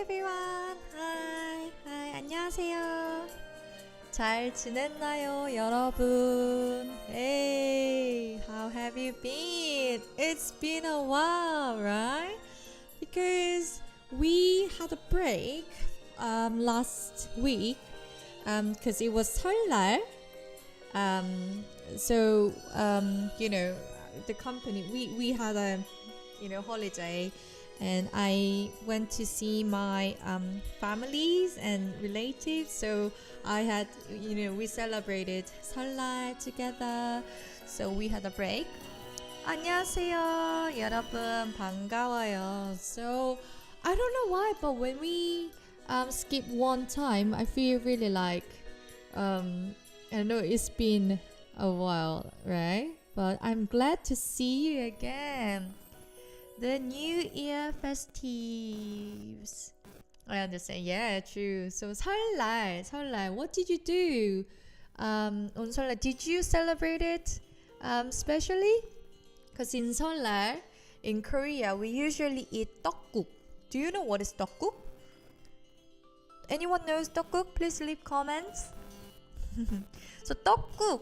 everyone. Hi, 안녕하세요. 잘 지냈나요, 여러분? Hey, how have you been? It's been a while, right? Because we had a break last week because it was 설날. So the company we had a holiday, and I went to see my families and relatives. So I had we celebrated 설날 together. So we had a break. 안녕하세요, 여러분 반가워요. So I don't know why, but when we skip one time, I feel really like I know it's been a while, right? But I'm glad to see you again. The New Year festives. I understand. Yeah, true. So 설날. What did you do on 설날? Did you celebrate it specially? Because in 설날, in Korea, we usually eat 떡국. Do you know what is 떡국? Anyone knows 떡국? Please leave comments. So 떡국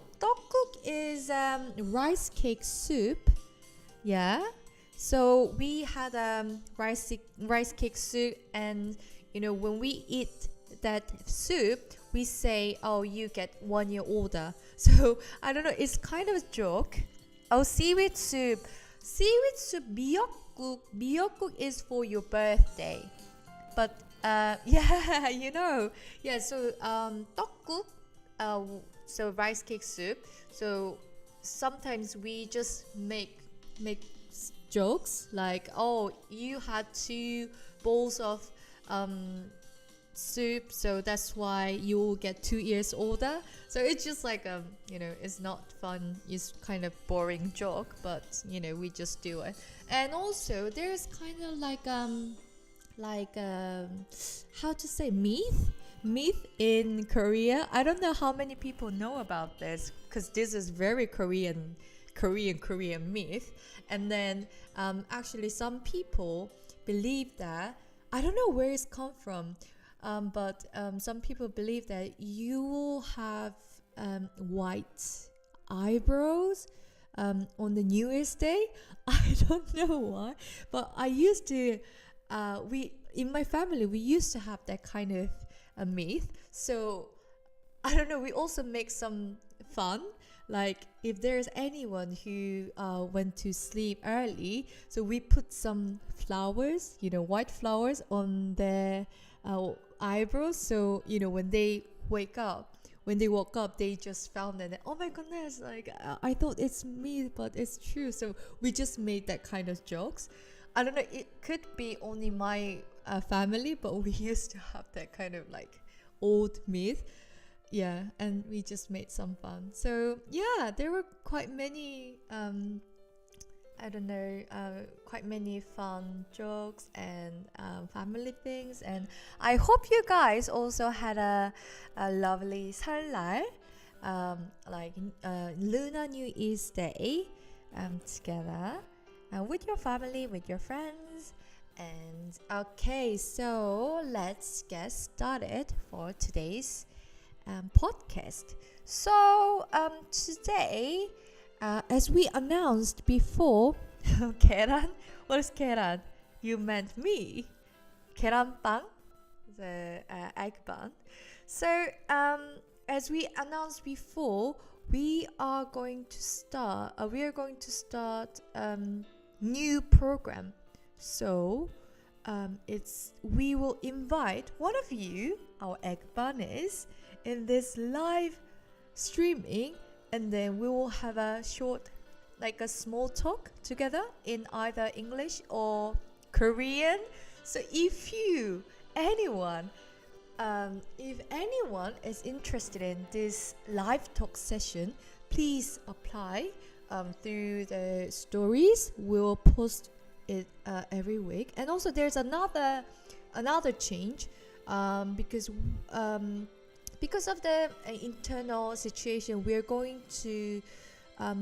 is rice cake soup. Yeah. So we had rice cake soup, and when we eat that soup, we say, "Oh, you get 1 year older." So I don't know. It's kind of a joke. Oh, seaweed soup. 미역국 is for your birthday. But yeah, yeah. So 떡국. So rice cake soup. So sometimes we just make jokes like, oh, you had 2 bowls of soup, so that's why you will get 2 years older. So it's just like it's not fun, it's kind of boring joke, but we just do it. And also there's kind of like how to say, myth in Korea. I don't know how many people know about this, because this is very Korean myth. And then actually some people believe that, I don't know where it's come from, but some people believe that you will have white eyebrows on the New Year's Day. I don't know why, but I used to in my family we used to have that kind of a myth. So I don't know, we also make some fun, like if there's anyone who went to sleep early, so we put some flowers, white flowers on their eyebrows. So when they woke up, they just found that, oh my goodness, like I thought it's me, but it's true. So we just made that kind of jokes. I don't know, it could be only my family, but we used to have that kind of like old myth. Yeah, and we just made some fun. So yeah, there were quite many quite many fun jokes and family things. And I hope you guys also had a lovely 설날, like Lunar New Year's Day together with your family, with your friends. And okay, so let's get started for today's podcast. So today, as we announced before, 계란. What is 계란? You meant me. 계란빵, the Eggbun. So as we announced before, we are going to start new program. So we will invite one of you, our Eggbunnies, in this live streaming, and then we will have a short, like a small talk together in either English or Korean. So if anyone is interested in this live talk session, please apply through the stories. We'll post it every week. And also there's another change, because of the internal situation. We're going to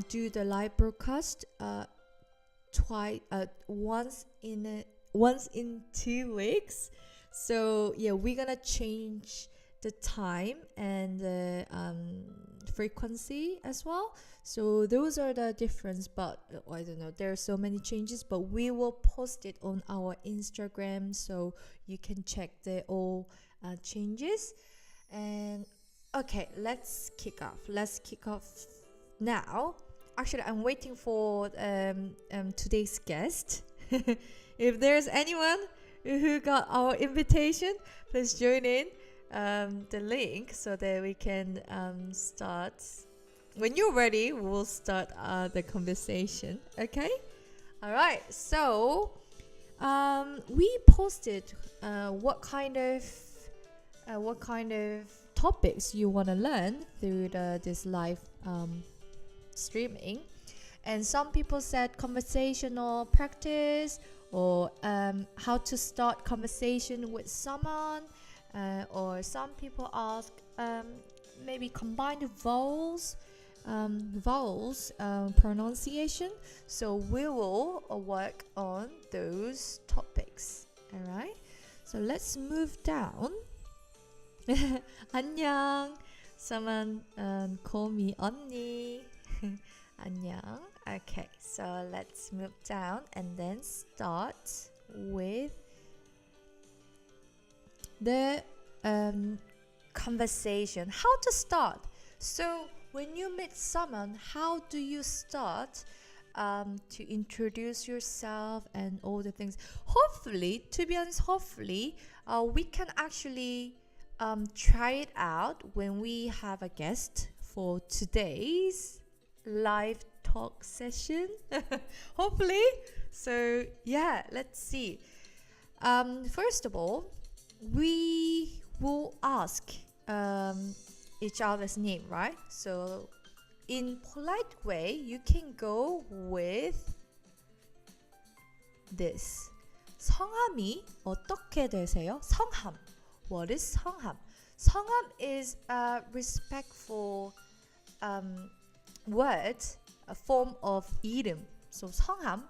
do the live broadcast once in 2 weeks. So yeah, we're gonna change the time and the frequency as well. So those are the difference, but I don't know, there are so many changes, but we will post it on our Instagram so you can check the all changes. And okay, let's kick off now. Actually, I'm waiting for today's guest. If there's anyone who got our invitation, please join in the link so that we can start. When you're ready, we'll start the conversation. Okay? All right. So we posted what kind of topics you want to learn through this live streaming. And some people said conversational practice, or how to start conversation with someone, or some people ask maybe combined vowels pronunciation. So we will work on those topics. All right, so let's move down. 안녕. Someone call me 언니. 안녕. Okay, so let's move down and then start with the conversation. How to start? So when you meet someone, how do you start to introduce yourself and all the things? Hopefully, to be honest, we can actually try it out when we have a guest for today's live talk session. Hopefully. So yeah, let's see. First of all, we will ask each other's name, right? So in polite way, you can go with this. 성함이 어떻게 되세요? 성함. What is 성함? 성함 is a respectful word, a form of 이름. So 성함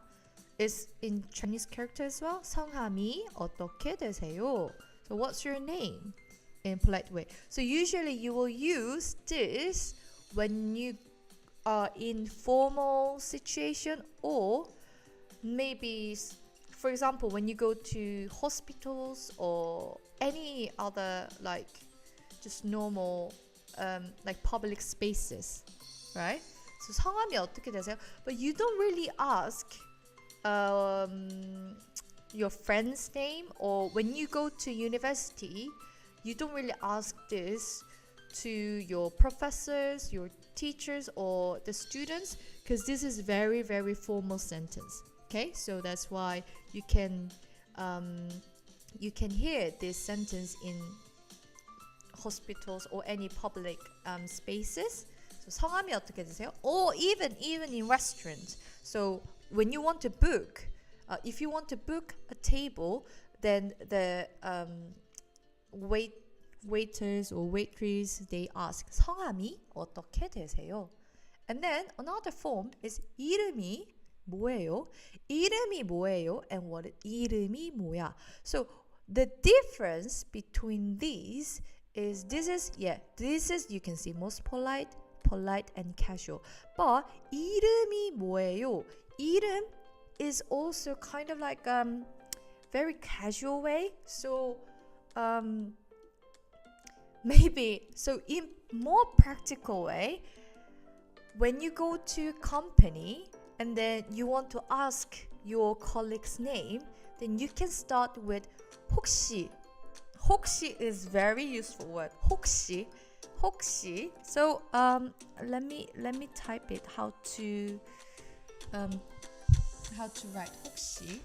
is in Chinese character as well. 성함이 어떻게 되세요? So what's your name in polite way? So usually you will use this when you are in formal situation, or maybe, for example, when you go to hospitals or any other like just normal like public spaces, right? So 성함이 어떻게 되세요? But you don't really ask your friend's name, or when you go to university, you don't really ask this to your professors, your teachers, or the students, because this is very, very formal sentence. Okay, so that's why you can hear this sentence in hospitals or any public spaces. So 성함이 어떻게 되세요? Or even in restaurants. So when you want to book, if you want to book a table, then the waiters or waitress, they ask 성함이 어떻게 되세요? And then another form is 이름이 뭐예요? 이름이 뭐예요? And what is 이름이 뭐야? So the difference between these is this is you can see most polite and casual. But 이름이 뭐예요? 이름 is also kind of like very casual way. So maybe so in more practical way, when you go to company and then you want to ask your colleague's name, then you can start with 혹시. 혹시 is very useful word. 혹시. So let me type it how to write 혹시.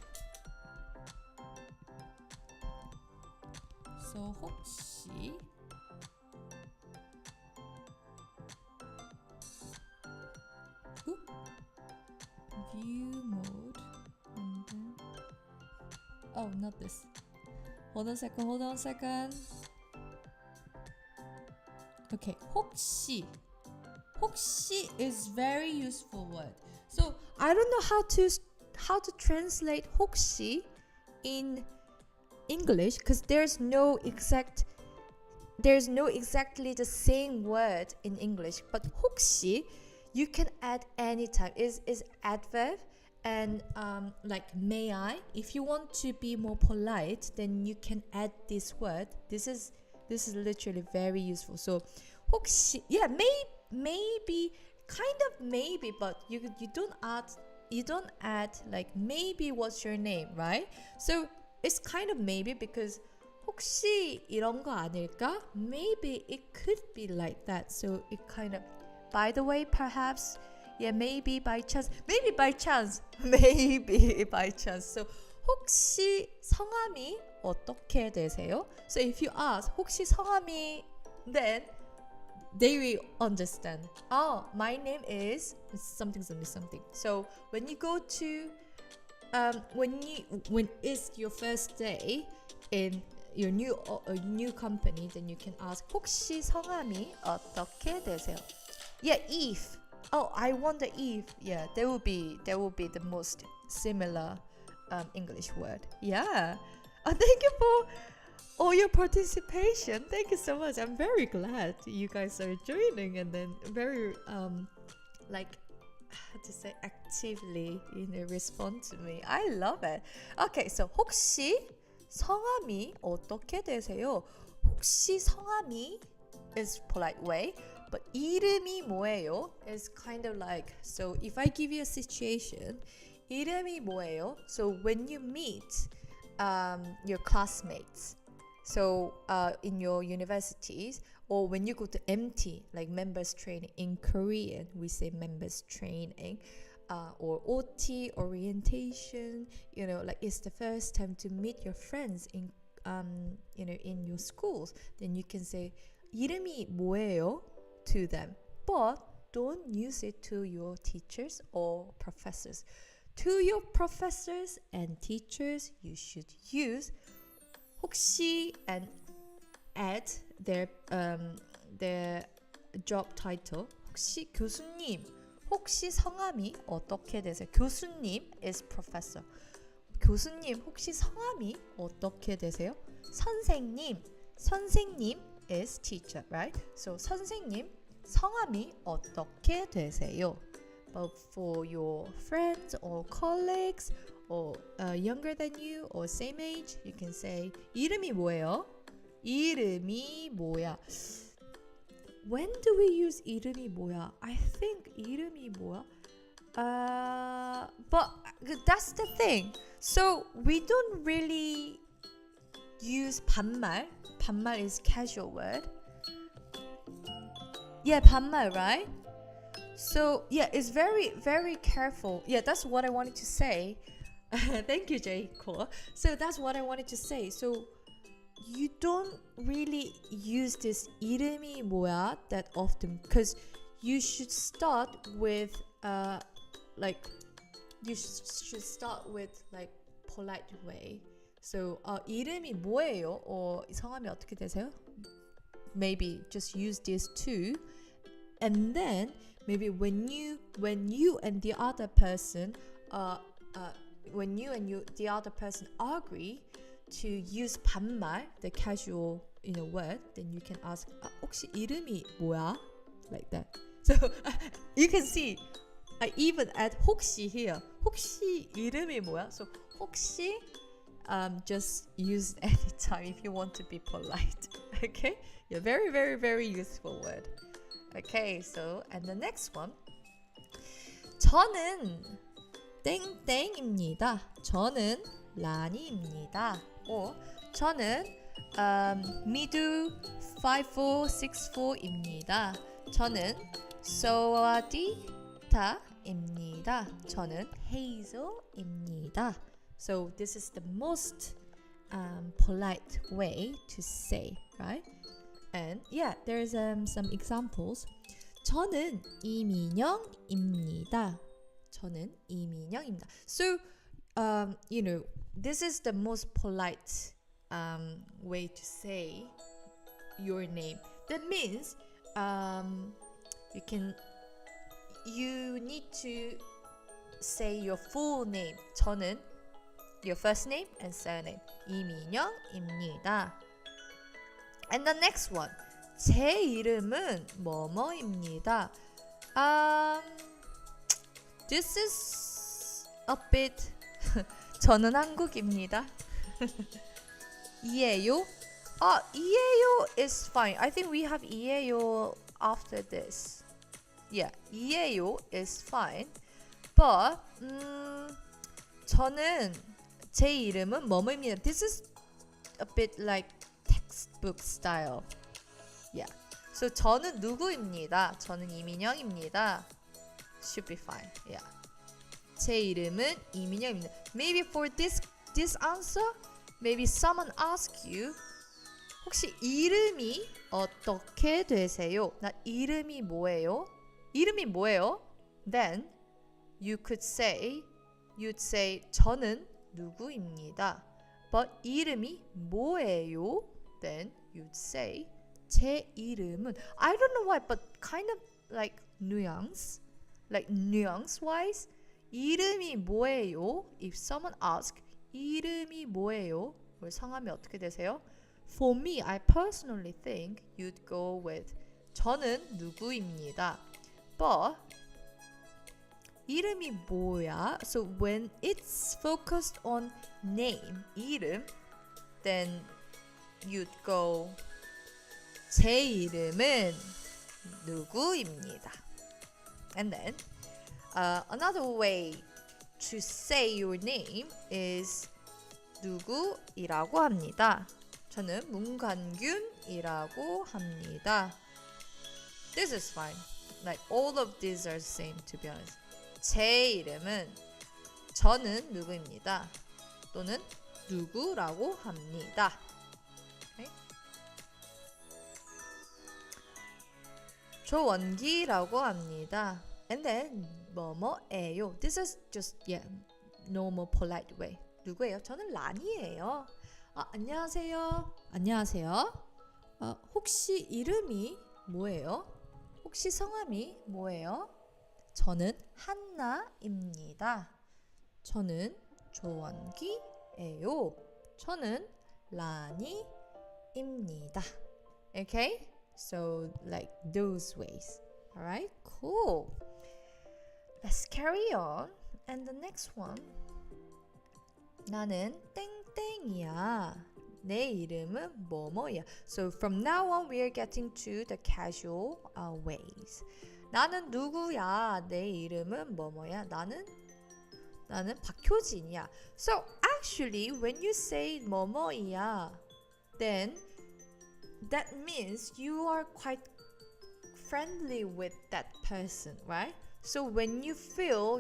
So 혹시 view mode and then oh, not this. Hold on a second. Okay, 혹시 is very useful word. So I don't know how to translate 혹시 in English, because there's no exactly the same word in English, but 혹시 you can add anytime. Is adverb, and like may I. If you want to be more polite, then you can add this word. This is literally very useful. So 혹시, yeah, maybe kind of maybe, but you don't add like maybe what's your name, right? So it's kind of maybe because 혹시 이런 거 아닐까? Maybe it could be like that. So it kind of, by the way, perhaps, yeah, maybe by chance. So 혹시 성함이 어떻게 되세요? So if you ask 혹시 성함이, then they will understand. Oh, my name is something. So when you go to when it's your first day in your new company, then you can ask 혹시 성함이 어떻게 되세요? Yeah, if. Oh, I wonder if. Yeah, that will be the most similar English word. Yeah. Thank you for all your participation. Thank you so much. I'm very glad you guys are joining, and then very like, how to say, actively, respond to me. I love it. Okay, so 혹시 성함이 어떻게 되세요? 혹시 성함이 is polite way, but 이름이 뭐예요 is kind of like, so if I give you a situation, 이름이 뭐예요? So when you meet your classmates, so in your universities, or when you go to MT, like members training in Korean, we say members training, or OT, orientation, like it's the first time to meet your friends in in your schools, then you can say 이름이 뭐예요 to them, but don't use it to your teachers or professors. To your professors and teachers, you should use 혹시 and add their job title. 혹시 교수님, 혹시 성함이 어떻게 되세요? 교수님 is professor. 교수님, 혹시 성함이 어떻게 되세요? 선생님 is teacher, right? So 선생님, 성함이 어떻게 되세요? But for your friends or colleagues or younger than you or same age, you can say 이름이 뭐예요? 이름이 뭐야? When do we use 이름이 뭐야? I think 이름이 뭐야? But that's the thing. So we don't really use 반말. 반말 is casual word. Yeah, 반말, right? So yeah, it's very, very careful. Yeah, that's what I wanted to say. Thank you, Jay. Cool. So that's what I wanted to say. So you don't really use this 이름이 뭐야 that often, because you should start with polite way. So 이름이 뭐예요? or 성함이 어떻게 되세요? Maybe just use this too, and then maybe when you and the other person the other person agree to use 반말, the casual word, then you can ask 혹시 이름이 뭐야? Like that. So you can see I even add 혹시 here. 혹시 이름이 뭐야? So 혹시 just use anytime if you want to be polite. Okay? Yeah, very, very, very useful word. Okay, so and the next one. 저는 땡땡입니다. 저는 라니입니다. or 저는 미두 5464입니다. 저는 소아디타입니다. 저는 헤이즐입니다. So this is the most polite way to say, right? And yeah, there's some examples. 저는 이민영입니다. 저는 이민영입니다. So, this is the most polite way to say your name. That means you need to say your full name. 저는 your first name and surname. 이민영입니다. And the next one. 제 이름은 뭐뭐입니다. This is a bit 저는 한국입니다. 이에요? 이에요 is fine. I think we have 이에요 after this. Yeah, 이에요 is fine. But 저는 제 이름은 뭐뭐입니다. This is a bit like textbook style. Yeah. So 저는 누구입니다. 저는 이민영입니다. Should be fine. Yeah. 제 이름은 이민영입니다. Maybe for this answer, maybe someone ask you, 혹시 이름이 어떻게 되세요? 나 이름이 뭐예요? 이름이 뭐예요? Then you'd say 저는 누구입니다. But 이름이 뭐예요? Then you'd say 제 이름은 I don't know why, but kind of like nuance wise. 이름이 뭐예요? If someone asks 이름이 뭐예요? 뭘 성함이 어떻게 되세요? For me, I personally think you'd go with 저는 누구입니다. But 이름이 뭐야? So when it's focused on name, 이름, then you'd go 제 이름은 누구입니다. And then another way to say your name is 누구이라고 합니다. 저는 문관균이라고 합니다. This is fine. Like all of these are the same to be honest. 제 이름은 저는 누구입니다. 또는 누구라고 합니다. Okay? 조원기라고 합니다. And then 뭐뭐예요. This is just normal polite way. 누구예요? 저는 란이에요. 안녕하세요. 안녕하세요. 혹시 이름이 뭐예요? 혹시 성함이 뭐예요? 저는 한나입니다. 저는 조원기예요. 저는 란이입니다. Okay? So like those ways. Alright? Cool. Let's carry on. And the next one. 나는 땡땡이야. 내 이름은 뭐뭐야. So from now on we are getting to the casual ways. 나는 누구야? 내 이름은 뭐뭐야? 나는 박효진이야. So actually when you say 뭐뭐이야, then that means you are quite friendly with that person, right? So when you feel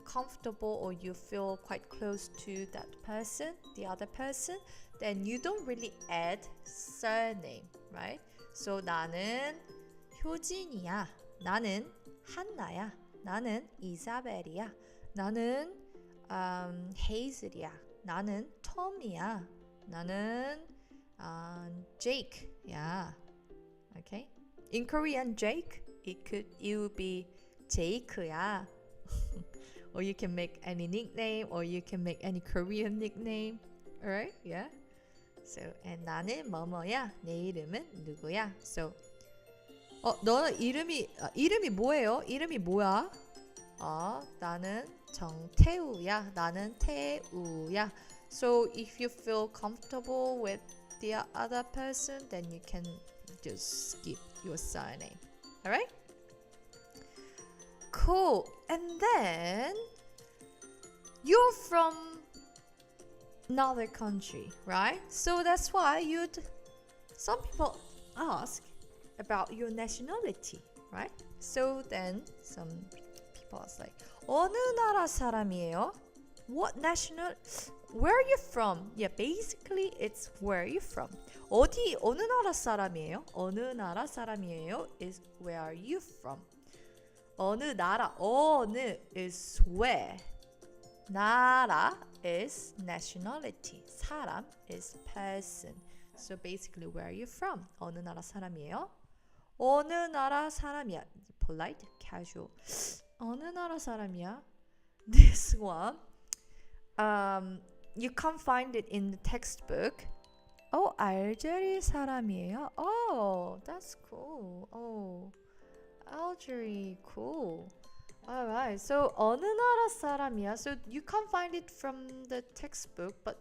comfortable or you feel quite close to that person, the other person, then you don't really add surname, right? So 나는 효진이야. 나는 한나야. 나는 이사벨이야. 나는 헤이즐이야. 나는 톰이야. 나는 Jake야. Okay? In Korean, Jake, it would be Jake야. Or you can make any nickname, or you can make any Korean nickname. Alright? Yeah. So, and 나는 뭐뭐야. 내 이름은 누구야. So, 너는 이름이 뭐예요? 이름이 뭐야? 나는 정태우야. 나는 태우야. So, if you feel comfortable with the other person, then you can just skip your surname. Alright? Cool. And then you're from another country, right? So that's why some people ask about your nationality, right? So then some people ask like, 어느 나라 사람이에요? What national? Where are you from? Yeah, basically it's where are you from? 어느 나라 사람이에요? 어느 나라 사람이에요? Is where are you from? 어느 나라, 어느 is where. 나라 is nationality. 사람 is person. So basically where are you from? 어느 나라 사람이에요? 어느 나라 사람이야. Polite, casual. 어느 나라 사람이야? This one. you can't find it in the textbook. Oh, 알제리 사람이에요. Oh, that's cool. Oh, Algeria, cool. Alright, so 어느 나라 사람이야? So you can't find it from the textbook, but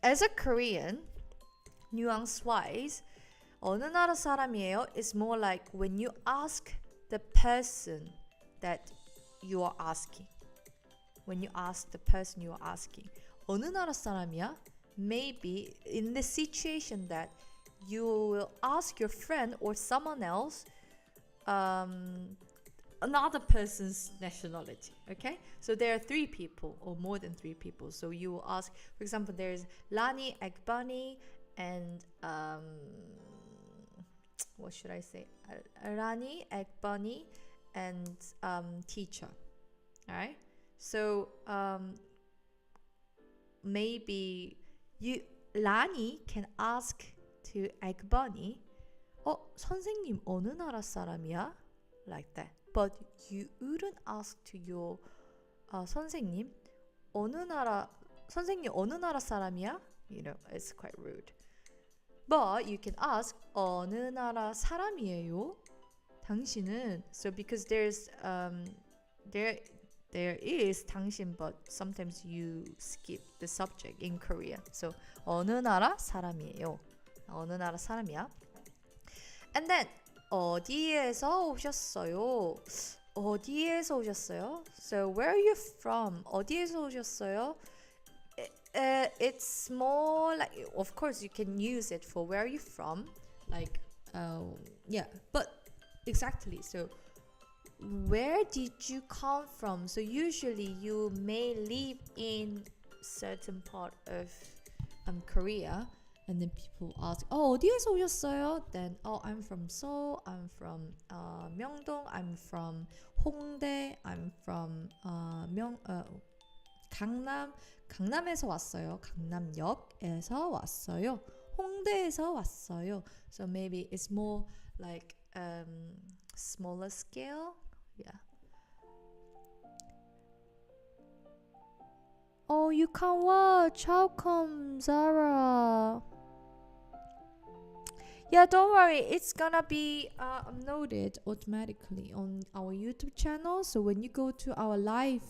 as a Korean, nuance-wise, 어느 나라 사람이에요 is more like when you ask the person that you are asking. When you ask the person you are asking, 어느 나라 사람이야? Maybe in the situation that you will ask your friend or someone else another person's nationality. Okay, so there are 3 people or more than 3 people, so you will ask, for example, there's Lani, Eggbun, and what should I say, Rani, Eggbun, and teacher. All right, so maybe Lani can ask to Eggbun, 선생님 어느 나라 사람이야? Like that. But you wouldn't ask to your 선생님 어느 나라 사람이야? You know, it's quite rude. But you can ask 어느 나라 사람이에요? 당신은. So because there's there is 당신, but sometimes you skip the subject in Korea. So 어느 나라 사람이에요? 어느 나라 사람이야? And then 어디에서 오셨어요? 어디에서 오셨어요? So where are you from? 어디에서 오셨어요? It's more like, of course you can use it for where are you from, like yeah, but exactly, so where did you come from? So usually you may live in certain part of Korea, and then people ask, 어디에서 오셨어요? Then, I'm from Seoul, I'm from Myeongdong, I'm from Hongdae, I'm from 강남에서 왔어요. 강남역에서 왔어요. 홍대에서 왔어요. So maybe it's more like smaller scale. Yeah. Oh, you can't watch. How come, Zara? Yeah, don't worry. It's gonna be uploaded automatically on our YouTube channel. So when you go to our live,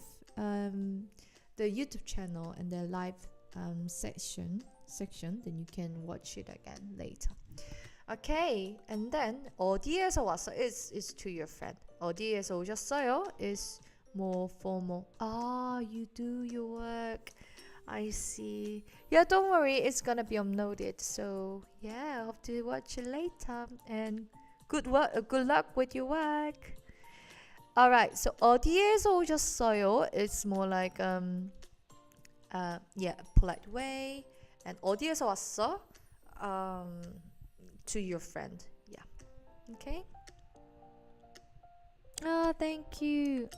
the YouTube channel and the live section, then you can watch it again later. Okay, and then 어디에서 왔어 is to your friend. 어디에서 오셨어요 is more formal. You do your work. I see. Yeah, don't worry, it's gonna be uploaded. So yeah, I hope to watch it later. And good luck with your work. Alright, so 어디에서 오셨어요? It's more like yeah, polite way. And 어디에서 왔어? To your friend. Yeah. Okay. Thank you.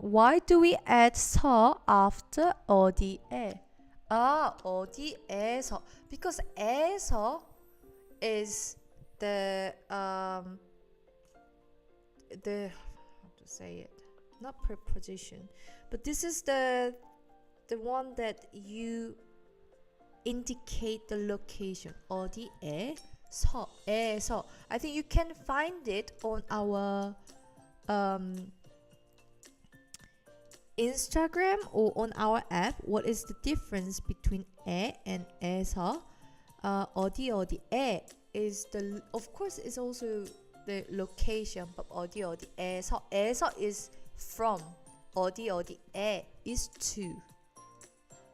Why do we add 서 after 어디에? 어디에서. Because 에서 is the how to say it? Not preposition, but this is the one that you indicate the location. 어디에? 에서. I think you can find it on our Instagram or on our app. What is the difference between 에 and 에서? 어디에 is the, of course, it's also the location, but 어디에서 is from. 어디에 is to.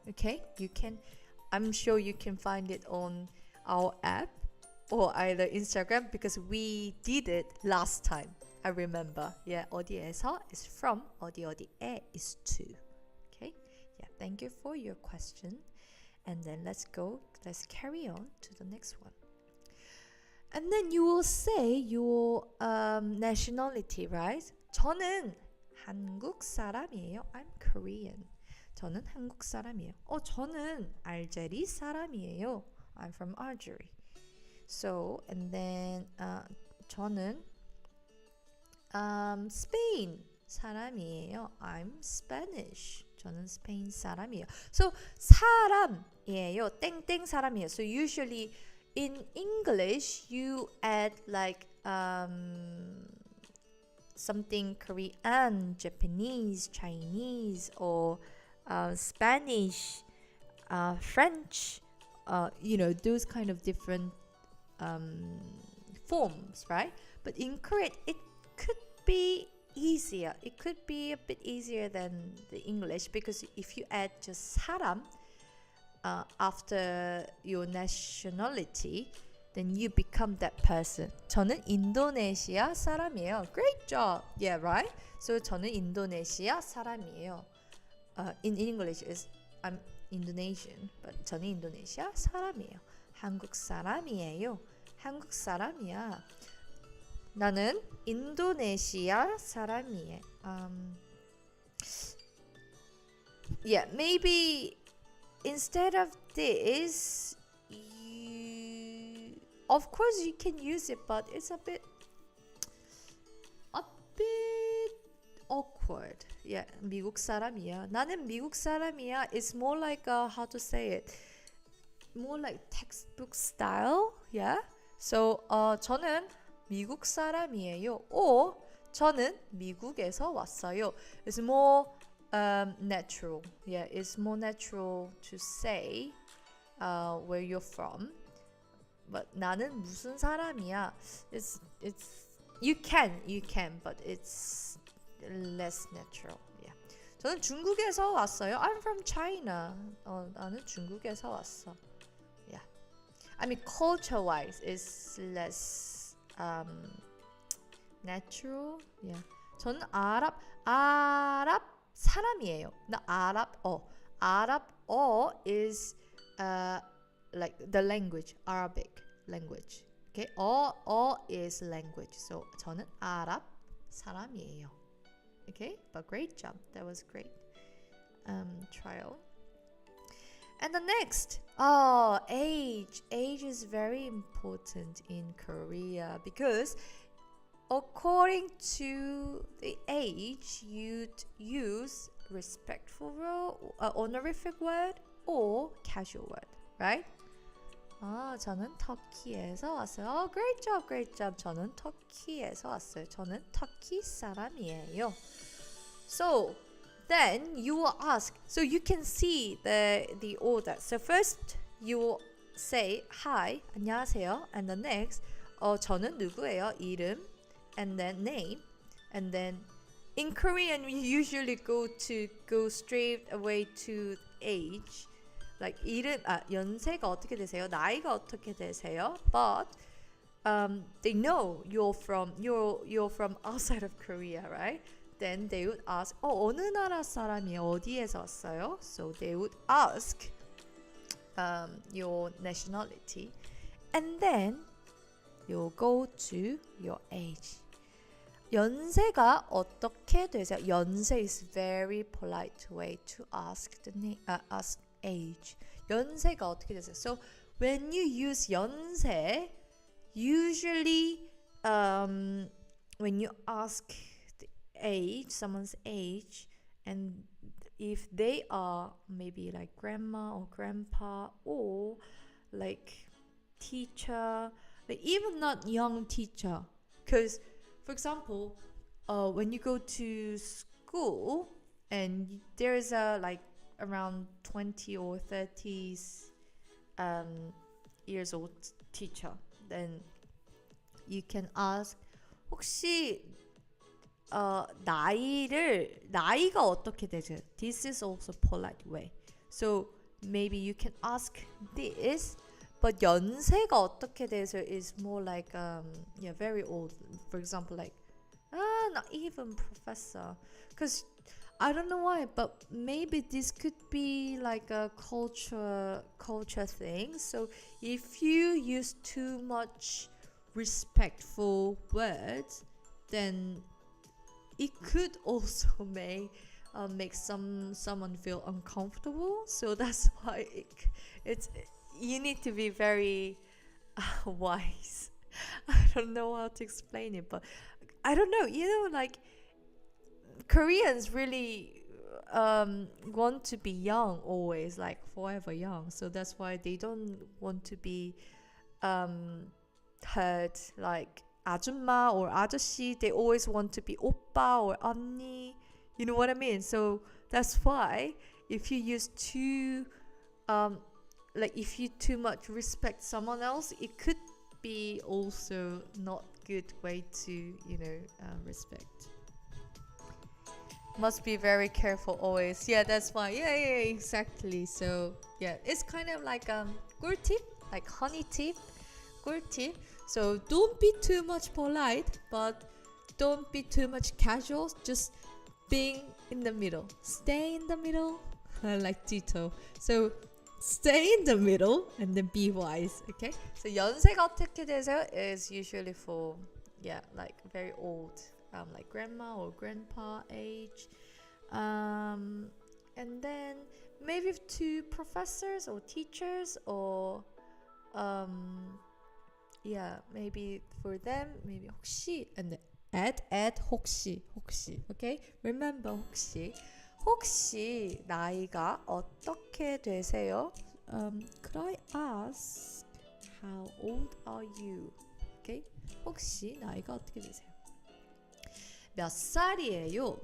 Okay, I'm sure you can find it on our app or either Instagram, because we did it last time. I remember. Yeah, 어디에서 is from, 어디에 is to. Okay, yeah, thank you for your question. And then let's carry on to the next one. And then you will say your nationality, right? 저는 한국 사람이에요. I'm Korean. 저는 한국 사람이에요. 저는 알제리 사람이에요. I'm from Algeria. So, and then 저는 Spain 사람이에요. I'm Spanish. 저는 스페인 사람이에요. So 사람이에요. 땡땡 사람이에요. So usually in English you add like something Korean, Japanese, Chinese, or Spanish, French, those kind of different forms, right? But in Korean, it could be easier. It could be a bit easier than the English because if you add just 사람 after your nationality, then you become that person. 저는 인도네시아 사람이에요. Great job. Yeah, right? So 저는 인도네시아 사람이에요. In English is I'm Indonesian, but 저는 인도네시아 사람이에요. 한국 사람이에요. 한국 사람이야. 나는 인도네시아 사람이에요. Yeah, maybe instead of this, of course you can use it, but it's a bit awkward. Yeah, 미국 사람이야. 나는 미국 사람이야. It's more like how to say it? More like textbook style. Yeah. So 저는 미국 사람이에요. or 저는 미국에서 왔어요. It's more natural. Yeah, it's more natural to say where you're from. But 나는 무슨 사람이야? It's you can, but it's less natural. Yeah. 저는 중국에서 왔어요. I'm from China. 나는 중국에서 왔어. Yeah. I mean, culture-wise, it's less natural. Yeah. 저는 아랍 사람이에요. 나 아랍어 is like the language, Arabic language. Okay, 어 is language. So 저는 아랍 사람이에요. Okay, but great job. That was great trial. And the next, age. Age is very important in Korea because according to the age, you'd use respectful word, honorific word, or casual word, right? 저는 터키에서 왔어요. Great job. 저는 터키에서 왔어요. 저는 터키 사람이에요. So then you will ask. So you can see the order. So first you will say hi, 안녕하세요, and the next, 저는 누구예요? 이름, and then name, and then in Korean we usually go straight away to age. Like 이름, 연세가 어떻게 되세요? 나이가 어떻게 되세요? But they know you're from outside of Korea, right? Then they would ask, 어느 나라 사람이에요? 어디에서 왔어요? So they would ask your nationality, and then you go to your age. 연세가 어떻게 되세요? 연세 is very polite way to ask ask age. 연세가 어떻게 되세요? So when you use 연세, usually when you ask the age, someone's age, and if they are maybe like grandma or grandpa or like teacher, like even not young teacher, because for example, when you go to school and there's a like around 20 or 30 years old teacher, then you can ask, 혹시 나이가 어떻게 되죠? This is also polite way. So maybe you can ask this, but 연세가 어떻게 되세요 is more like very old. For example, like not even professor, because I don't know why, but maybe this could be like a culture thing. So if you use too much respectful words, then it could also make someone feel uncomfortable. So that's why it's you need to be very wise. I don't know how to explain it, but I don't know. Like Koreans really want to be young always, like forever young. So that's why they don't want to be heard like 아줌마 or 아저씨. They always want to be 오빠 or 언니. You know what I mean? So that's why if you use too like if you too much respect someone else, it could be also not good way to respect. Must be very careful always. Yeah, that's why. Yeah, exactly. So yeah, it's kind of like 꿀팁, like honey tip, 꿀팁. So don't be too much polite, but don't be too much casual. Just being in the middle. Stay in the middle. Like Tito. So stay in the middle and then be wise. Okay. So 연세가 어떻게 되세요 is usually for like very old, like grandma or grandpa age, and then maybe to professors or teachers or maybe for them maybe 혹시 and then add 혹시. Okay, remember 혹시 나이가 어떻게 되세요? Could I ask how old are you? Okay, 혹시 나이가 어떻게 되세요? 몇 살이에요?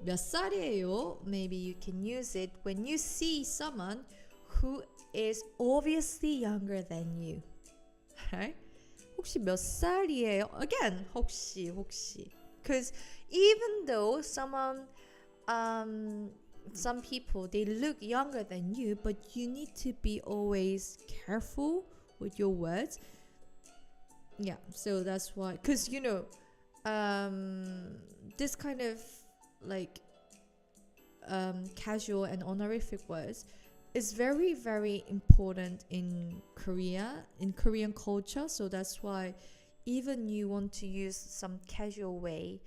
Maybe you can use it when you see someone who is obviously younger than you. Right? 혹시 몇 살이에요? Again, 혹시. Because even though some people, they look younger than you, but you need to be always careful with your words. Yeah, so that's why, because this kind of like casual and honorific words is very, very important in Korea, in Korean culture. So that's why even you want to use some casual way,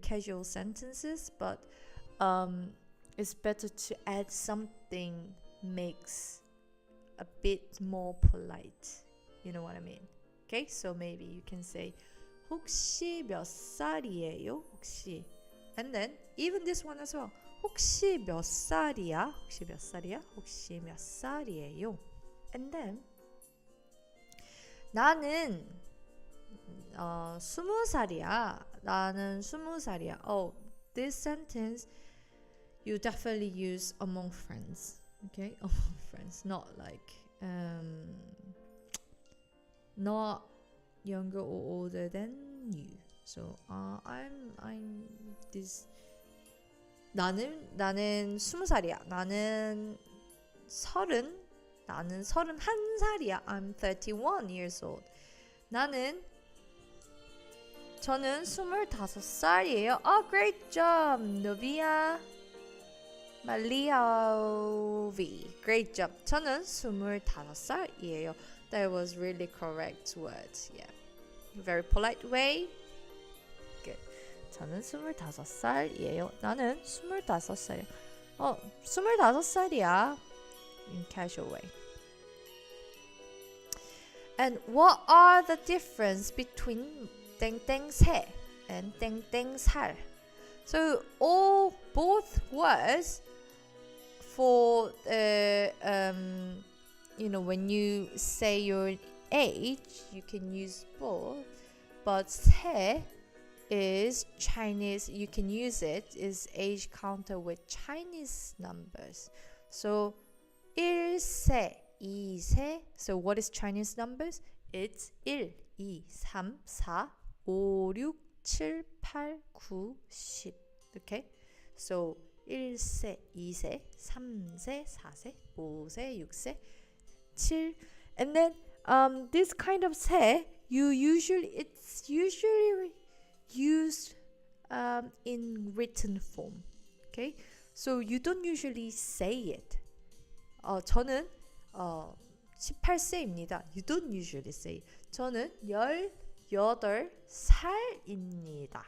casual sentences, but it's better to add something makes a bit more polite. You know what I mean? Okay, so maybe you can say 혹시 몇 살이에요? 혹시. And then even this one as well. 혹시 몇 살이야? 혹시 몇 살이에요? And then 나는 20살이야. 나는 20살이야. Oh, this sentence you definitely use among friends. Okay? Among friends, not like not younger or older than you. So I'm this 나는 20살이야. 나는 31살이야. I'm 31 years old. 저는 25살이에요. Oh, great job, Novia Maliovi. Great job. 저는 25살이에요. That was really correct word. Yeah. Very polite way. Good. 저는 25살이에요. 나는 25살이야. 25살이야. In casual way. And what are the difference between 땡땡새 and 땡땡살? So both words for when you say your age, you can use both. But 새 is Chinese. You can use it is age counter with Chinese numbers. So 1세, 2세. So what is Chinese numbers? It's 1, 2, 3, 4, 5, 6, 7, 8, 9, 10. Okay? So 1세, 2세, 3세, 4세, 5세, 6세, 7. And then this kind of 세, it's usually used in written form. Okay? So you don't usually say it. 저는 18세입니다. You don't usually say. 저는 18살입니다.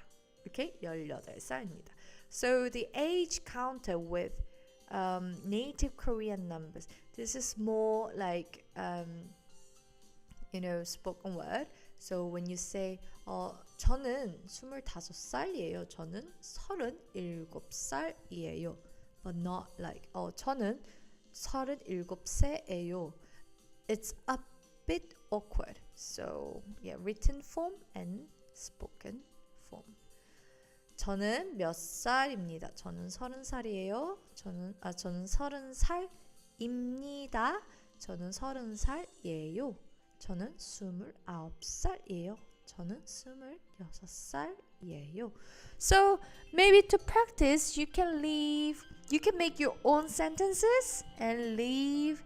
Okay? 18살입니다. So the age counter with native Korean numbers. This is more like spoken word. So when you say 저는 25살이에요. 저는 37살이에요. but not like 저는 37세예요. It's a bit awkward. So yeah, written form and spoken form. 저는 몇 살입니다. 저는 30살이에요. 저는 30살입니다. 저는 30살이에요. 저는 29살이에요. 저는 26살이에요. So maybe to practice, you can make your own sentences and leave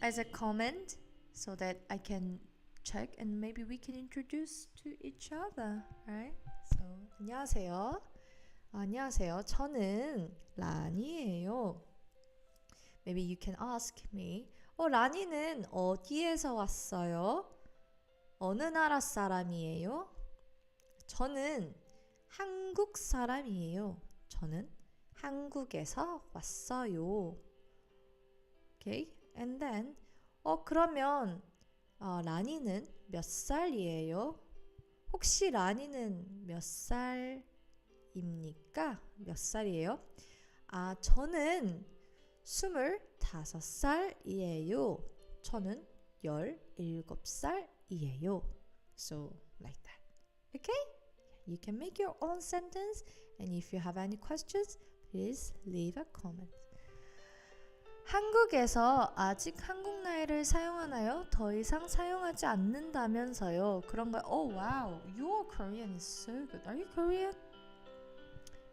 as a comment so that I can check and maybe we can introduce to each other, right? So 안녕하세요. 안녕하세요. 저는 라니예요. Maybe you can ask me. 라니는 어디에서 왔어요? 어느 나라 사람이에요? 저는 한국 사람이에요. 저는 한국에서 왔어요. Okay? And then 그러면 라니는 몇 살이에요? 혹시 라니는 몇 살입니까? 몇 살이에요? 저는 25살이에요. 저는 17살이에요. So like that. Okay? You can make your own sentence and if you have any questions, please leave a comment. 한국에서 아직 한국 나이를 사용하나요? 더 이상 사용하지 않는다면서요. 그런가요? Oh wow, your Korean is so good. Are you Korean?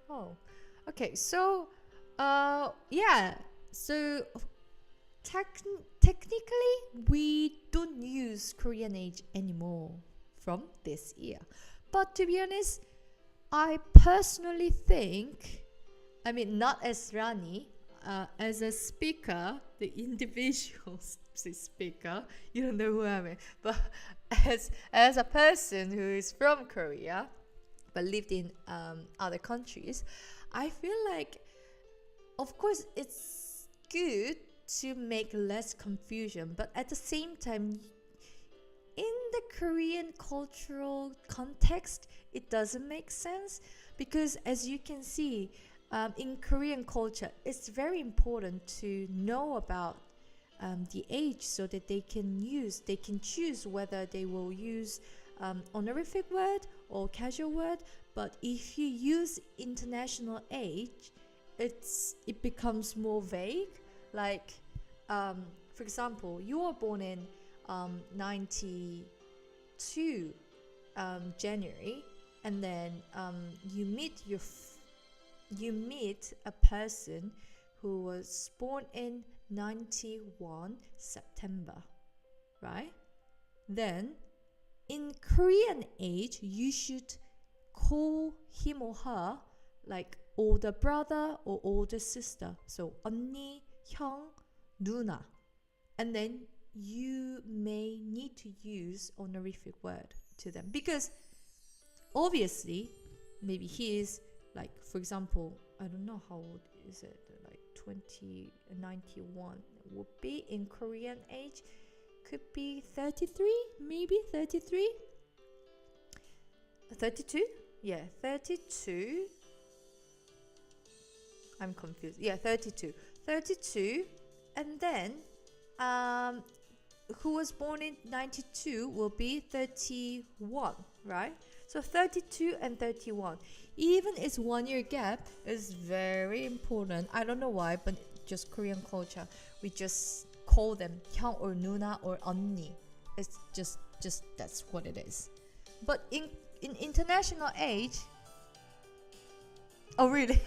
Oh, okay. So, yeah. So, technically, we don't use Korean age anymore from this year. But to be honest, I personally think, I mean, not as Rani, as a speaker, the individual speaker, you don't know who I am, but as a person who is from Korea but lived in other countries, I feel like, of course, it's good to make less confusion, but at the same time, in the Korean cultural context, it doesn't make sense because, as you can see, in Korean culture, it's very important to know about the age so that they can choose whether they will use honorific word or casual word. But if you use international age, it becomes more vague. Like, for example, you were born in 92 January, and then you meet a person who was born in 91 September, right? Then in Korean age, you should call him or her like older brother or older sister. So 언니, 형, 누나. And then you may need to use honorific word to them because obviously maybe he is like, for example, I don't know how old is it, like 91 would be in Korean age, could be 33, maybe 33, 32, yeah, 32, I'm confused, yeah, 32, and then who was born in 92 will be 31, right? So 32 and 31, even it's 1 year gap, is very important. I don't know why, but just Korean culture, we just call them 형 or 누나 or 언니. It's just that's what it is. But in international age, oh really?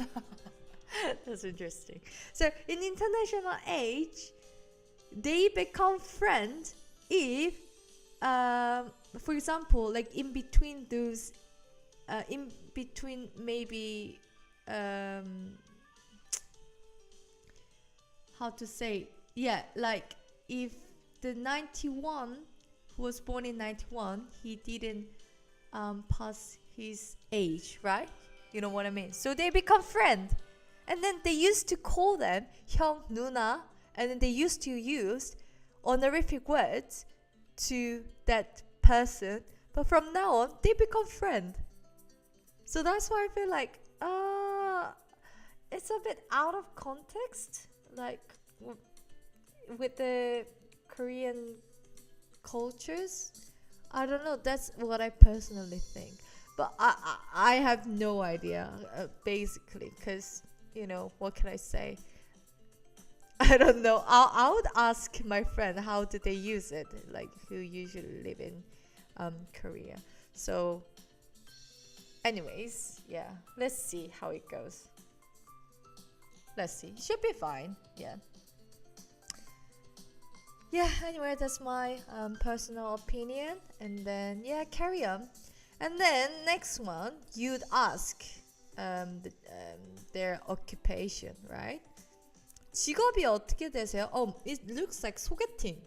That's interesting. So in international age, they become friends if, for example, like in between those, in between maybe, how to say, yeah, like if the 91 who was born in 91, he didn't pass his age, right? You know what I mean? So they become friends. And then they used to call them 형, 누나, and then they used to use honorific words to that person. But from now on, they become friends. So that's why I feel like, it's a bit out of context, like with the Korean cultures. I don't know. That's what I personally think. But I have no idea, basically, because, what can I say? I don't know. I would ask my friend how do they use it, like who usually live in Korea. So, anyways, yeah, let's see how it goes. Let's see. Should be fine. Yeah. Yeah, anyway, that's my personal opinion. And then, yeah, carry on. And then, next one, you'd ask their occupation, right? 직업이 어떻게 되세요? Oh, it looks like 소개팅.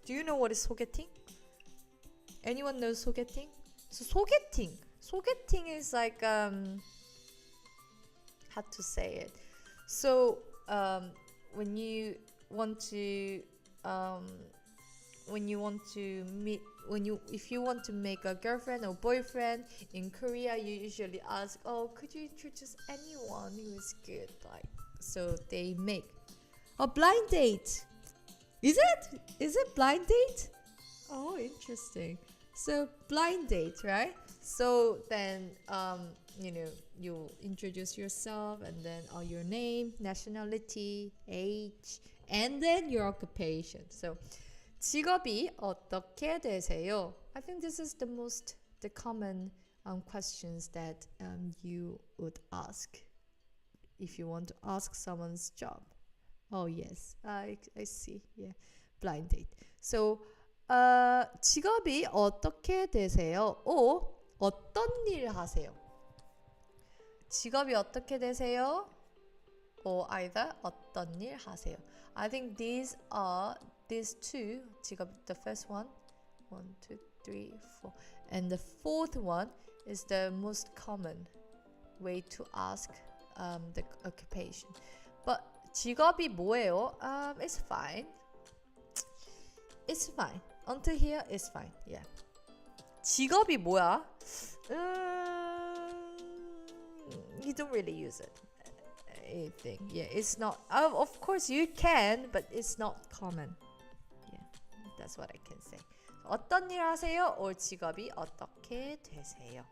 Do you know what is 소개팅? Anyone knows 소개팅? So, 소개팅 is like, how to say it? So, when you want to meet, if you want to make a girlfriend or boyfriend in Korea, you usually ask, oh, could you introduce anyone who is good, like, so they make a blind date. Is it blind date? Oh, interesting. So blind date, right? So then you introduce yourself, and then your name, nationality, age, and then your occupation. So 직업이 어떻게 되세요? I think this is the common questions that you would ask if you want to ask someone's job. Oh yes, I see. Yeah, blind date. So 직업이 어떻게 되세요? 오, 어떤 일 하세요? 직업이 어떻게 되세요? Or either 어떤 일 하세요? I think these two 직업, the first one, 1, 2, 3, 4, and the fourth one is the most common way to ask the occupation. But 직업이 뭐예요? It's fine. It's fine. Until here, it's fine. Yeah. 직업이 뭐야? You don't really use it. Anything. Yeah, it's not. Of course, you can, but it's not common. Yeah, that's what I can say. 어떤 일 하세요? or 직업이 어떻게 되세요?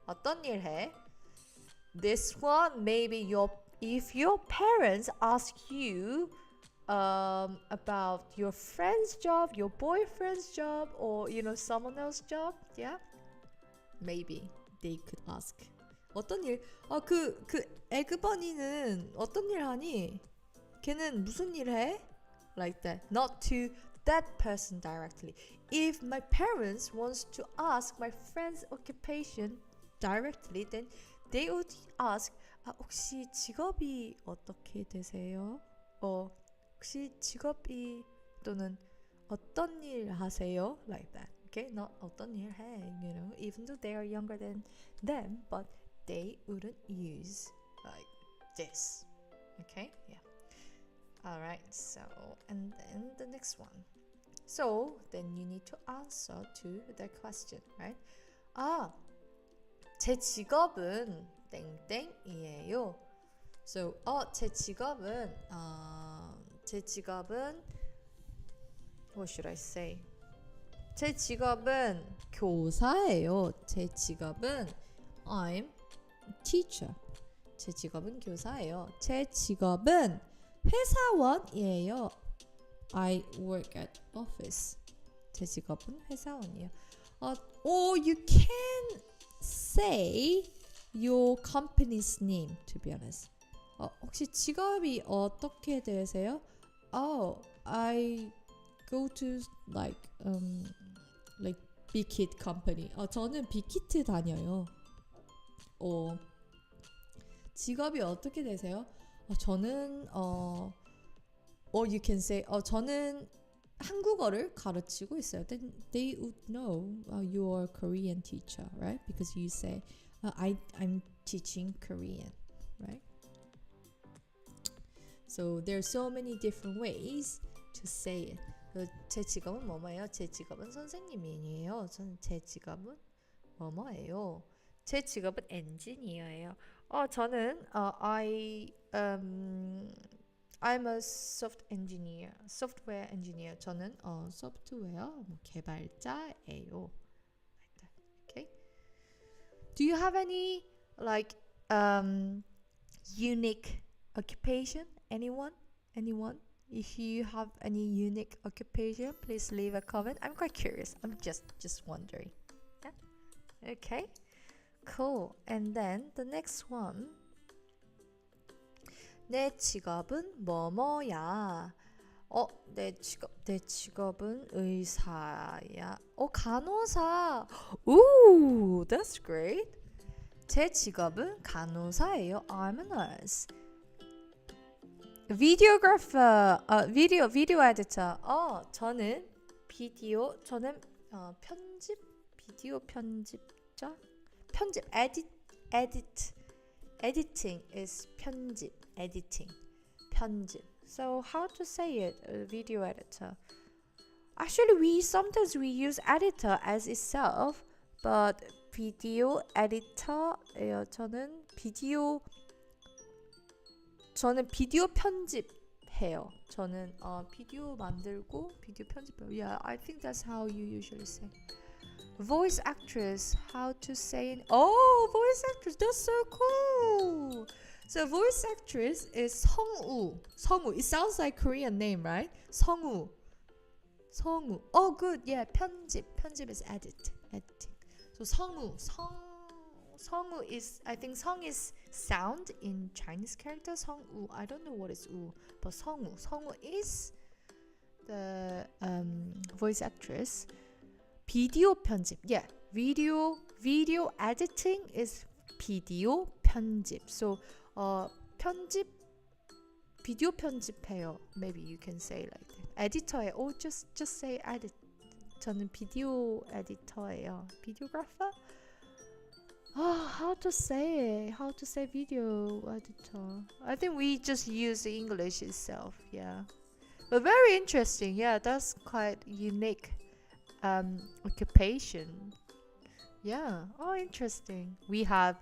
어떤 일 해? This one, maybe if your parents ask you about your friend's job, your boyfriend's job, or someone else's job, yeah, maybe they could ask. 어떤 일? 그 에그버니는 어떤 일 하니? 걔는 무슨 일 해? Like that. Not to that person directly. If my parents wants to ask my friend's occupation directly, then they would ask, 혹시 직업이 어떻게 되세요? 혹시 직업이 또는 어떤 일 하세요? Like that. Okay, not 어떤 일 해, even though they are younger than them, but they wouldn't use like this. Okay, yeah. Alright, so, and then the next one. So, then you need to answer to the question, right? 제 직업은 땡땡이에요. So, 제 직업은 what should I say? 제 직업은 교사예요. 제 직업은 I'm teacher. 제 직업은 교사예요. 제 직업은 회사원이에요. I work at office. 제 직업은 회사원이에요. Or you can say your company's name, to be honest. 혹시 직업이 어떻게 되세요? I go to like big hit company. 저는 빅히트 다녀요. 직업이 어떻게 되세요? 저는 or you can say 저는 한국어를 가르치고 있어요. Then they would know you're a Korean teacher, right? Because you say I'm teaching Korean, right? So there are so many different ways to say it. 제 직업은 뭐뭐예요? 제 직업은 선생님이에요. 제 직업은 뭐뭐예요? 제 직업은 엔지니어예요. 저는 I'm a software engineer. 저는 소프트웨어 개발자예요. Okay. Do you have any like unique occupation? Anyone? Anyone? If you have any unique occupation, please leave a comment. I'm quite curious. I'm just wondering. Yeah. Okay. Cool. And then the next one. 내 직업은 뭐뭐야. 내 직업은 의사야. 간호사. Ooh, that's great. 제 직업은 간호사예요. I'm a nurse. Videographer, video editor. 저는 비디오 편집자? editing is editing. So how to say it? Video editor. Actually, sometimes we use editor as itself, but video editor. 저는 비디오 편집해요. 저는 비디오 만들고 비디오 편집해요. Yeah, I think that's how you usually say. Voice actress, how to say it? Voice actress, that's so cool. So voice actress is 성우. It sounds like Korean name, right? 성우. Oh, good. Yeah, 편집 is editing. So 성우 is, I think 성 is sound in Chinese character. 성우, I don't know what is 우, but 성우 is the voice actress. 비디오 편집, yeah, video editing is 비디오 편집. So 비디오 편집해요. Maybe you can say like that. 에디터에, just say edit. 저는 비디오 에디터예요. Videographer? How to say video editor? I think we just use the English itself, yeah. But very interesting, yeah, that's quite unique occupation. Yeah, interesting. We have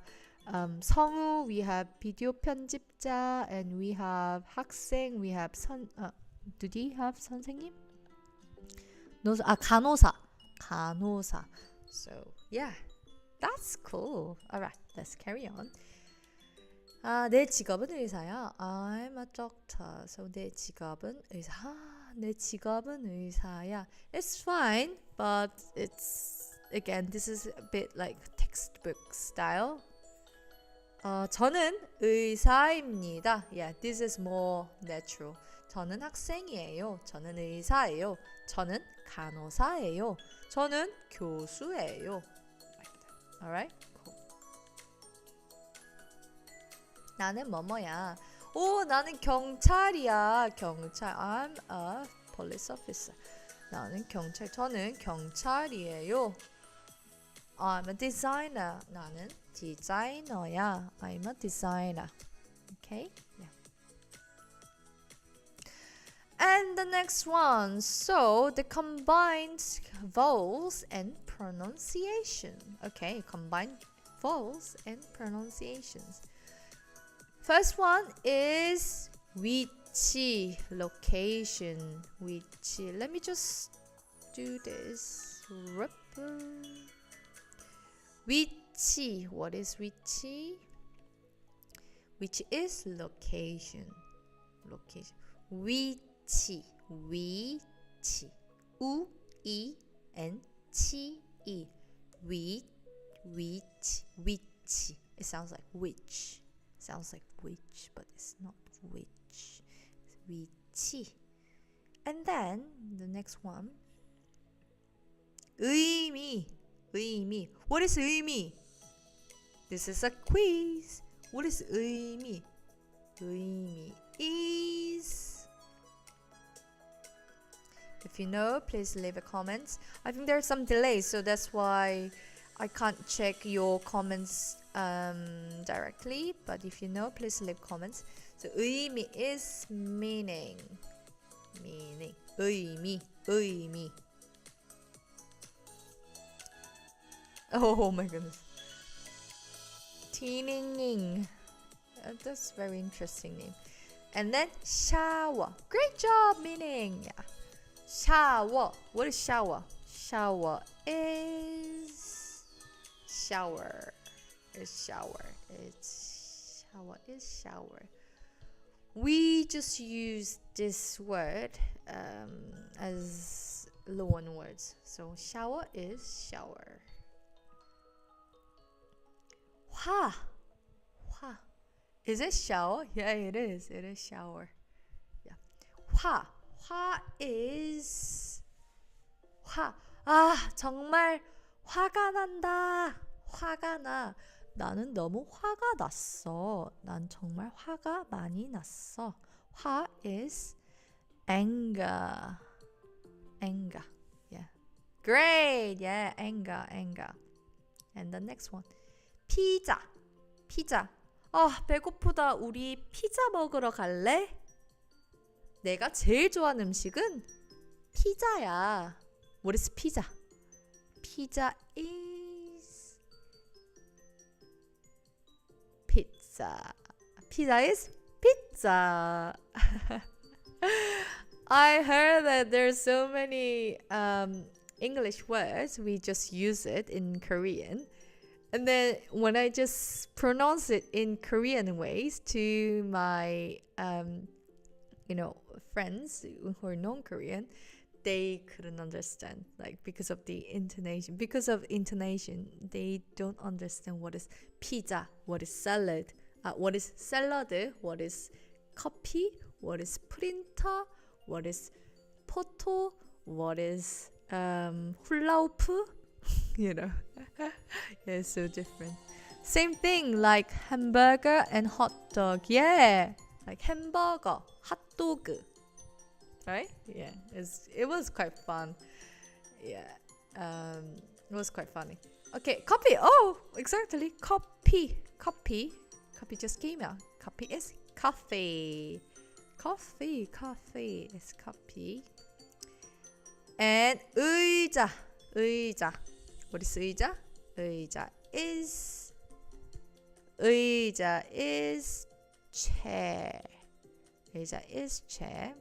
성우, we have 비디오 편집자, and we have 학생, we have do they have 선생님? 간호사. So, yeah. That's cool. Alright, let's carry on. 내 직업은 의사야. I'm a doctor. So 내 직업은 의사야. It's fine, but this is a bit like textbook style. 저는 의사입니다. Yeah, this is more natural. 저는 학생이에요. 저는 의사예요. 저는 간호사예요. 저는 교수예요. Alright, cool. 나는 뭐뭐야. 나는 경찰이야. 경찰. I'm a police officer. 저는 경찰이에요. I'm a designer. 나는 디자이너야. I'm a designer. Okay? Yeah. And the next one. So, the combined vowels and pronunciation. Okay, combined vowels and pronunciations. First one is 위치, location, 위치. Let me just do this. 위치. What is 위치? Which is location. 위치. U-E-N-T-E. 위치. It sounds like witch. Sounds like witch, but it's not witch. It's 위치. And then the next one. 의미. What is 의미? This is a quiz. What is 의미? 의미 is. If you know, please leave a comment. I think there's some delay, so that's why I can't check your comments directly. But if you know, please leave comments. So 의미 is meaning. 의미. Oh my goodness. 티닝닝. That's very interesting name. And then shower. Great job, meaning. Yeah. Shower. What is shower? Shower is shower. It's shower. It's shower is shower. We just use this word as loan words. So shower is shower. 화. 화. Is it shower? Yeah, it is. It is shower. Yeah. 화. 화 is 화. 아, 정말 화가 난다. 화가 나. 나는 너무 화가 났어. 난 정말 화가 많이 났어. 화 is anger. Anger. Yeah. Great. Yeah, anger, anger. And the next one. 피자. 피자. 아, 배고프다. 우리 피자 먹으러 갈래? 내가 제일 좋아하는 음식은 피자야. What is pizza? Pizza is pizza. Pizza is pizza. I heard that there's so many English words. We just use it in Korean. And then when I just pronounce it in Korean ways to my friends who are non-Korean, they couldn't understand, like because of the intonation. Because of intonation, they don't understand what is pizza, what is salad, what is salad, what is coffee, what is printer, what is photo, what is hula hoop. Yeah, it's so different. Same thing like hamburger and hot dog. Yeah, like hamburger, hot dog. Right? Yeah, it was quite fun. Yeah, it was quite funny. Okay, coffee. Oh, exactly. Coffee just came out. Coffee is coffee. Coffee is coffee. And 의자. What is 의자? 의자 is chair. 의자 is chair.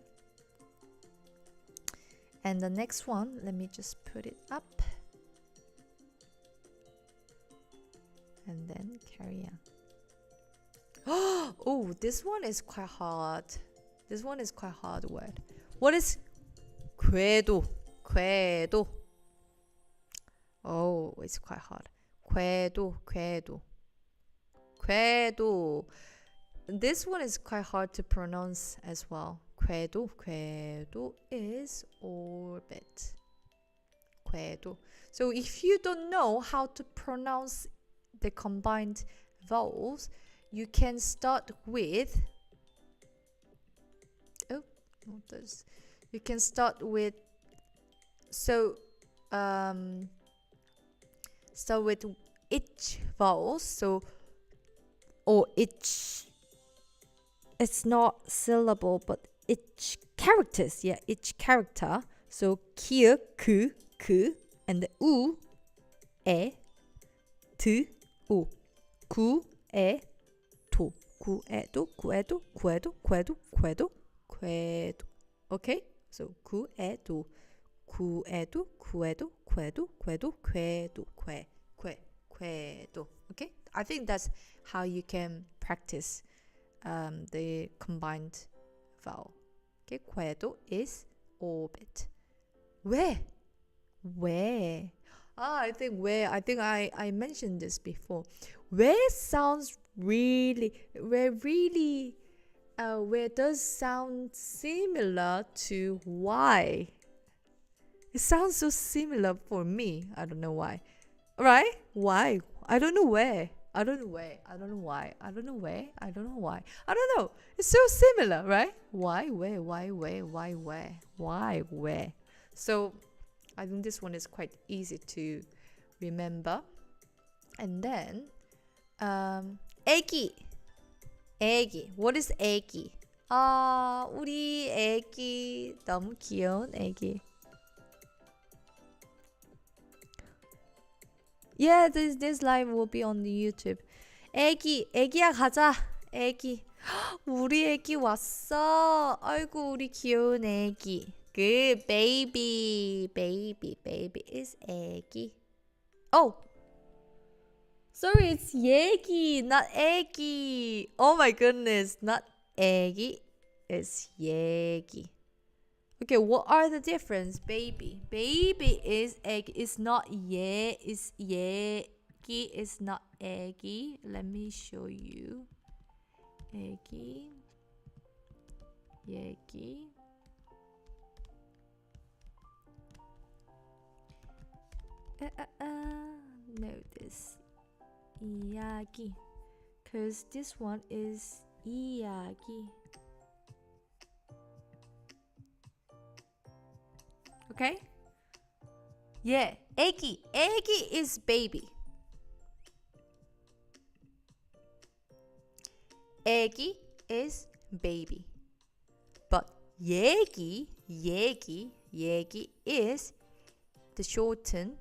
And the next one, let me just put it up. And then carry on. Oh, this one is quite hard. This one is quite hard word. What is 궤도? Oh, it's quite hard. 궤도. This one is quite hard to pronounce as well. 궤도 is orbit. 궤도. So if you don't know how to pronounce the combined vowels, you can start with you can start with start with each vowel. So or each, it's not syllable but each characters. Yeah, each character. So kieu, ku, and the u, e, tu, u, ku, e, to, kuedo. Okay, so kuedo. Okay, I think that's how you can practice the combined vowel. Okay, 궤도 is orbit. Where? I think I mentioned this before. Where sounds where does sound similar to why. It sounds so similar for me. I don't know why. Right? Why? I don't know where. I don't know why. I don't know why. I don't know. It's so similar, right? Why, where? So I think this one is quite easy to remember. And then 애기. What is 애기? 우리 애기 너무 귀여운 애기. Yeah, this live will be on the YouTube. 애기야 가자. 애기. 우리 애기 왔어. 아이고 우리 귀여운 애기. Good baby. Baby is 애기. Oh. Sorry, it's 얘기, not 애기. Oh my goodness, not 애기. It's 얘기. Okay, what are the difference? Baby. Baby is egg. It's not it's 얘기. It's not 애기. Let me show you. 애기. 얘기. Notice. 이야기. Cause this one is 이야기. Okay? Yeah, 애기. 애기 is baby. 애기 is baby. But 얘기 is the shortened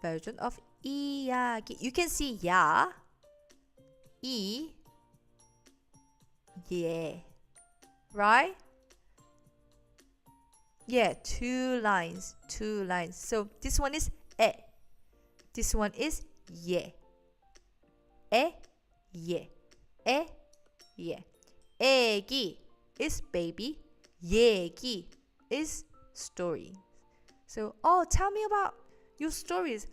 version of 이야기. You can see 야, 이, 예. Right? Yeah, two lines. So this one is 에. This one is 예. 에, 예. 에, 예. 애기 is baby. 얘기 is story. So, tell me about your stories.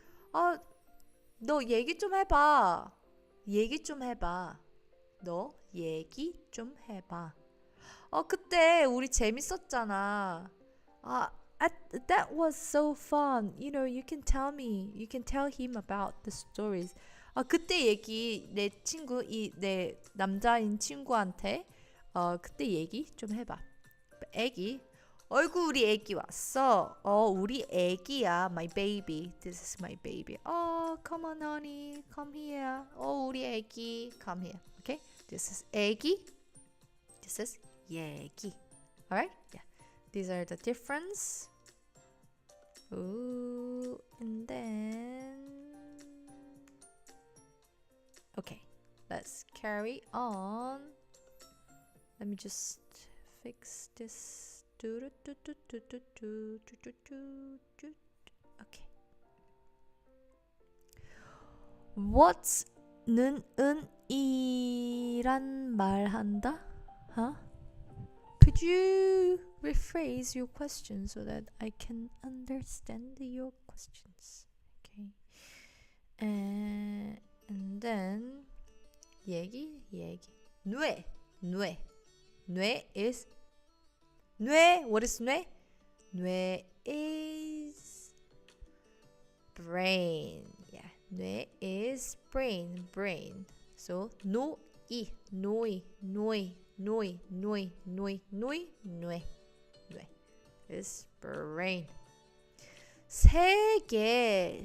너 얘기 좀 해봐. 너 얘기 좀 해봐. 그때 우리 재밌었잖아. That was so fun. You can tell him about the stories. 그때 얘기 내 남자인 친구한테 그때 얘기 좀 해봐. 애기. 어이구 우리 애기 왔어. 우리 애기야. My baby. This is my baby. Come on honey. Come here. 우리 애기. Come here. Okay? This is 애기. This is 얘기. Alright? Yeah. These are the difference. Ooh, and then okay, let's carry on. Let me just fix this. Okay. What's?는 이란 말한다? Huh? Could you rephrase your question so that I can understand your questions? Okay. And then 얘기. 뇌 is 뇌. What is 뇌? 뇌 is brain. Yeah, 뇌 is brain. So 노이 is brain. 세계.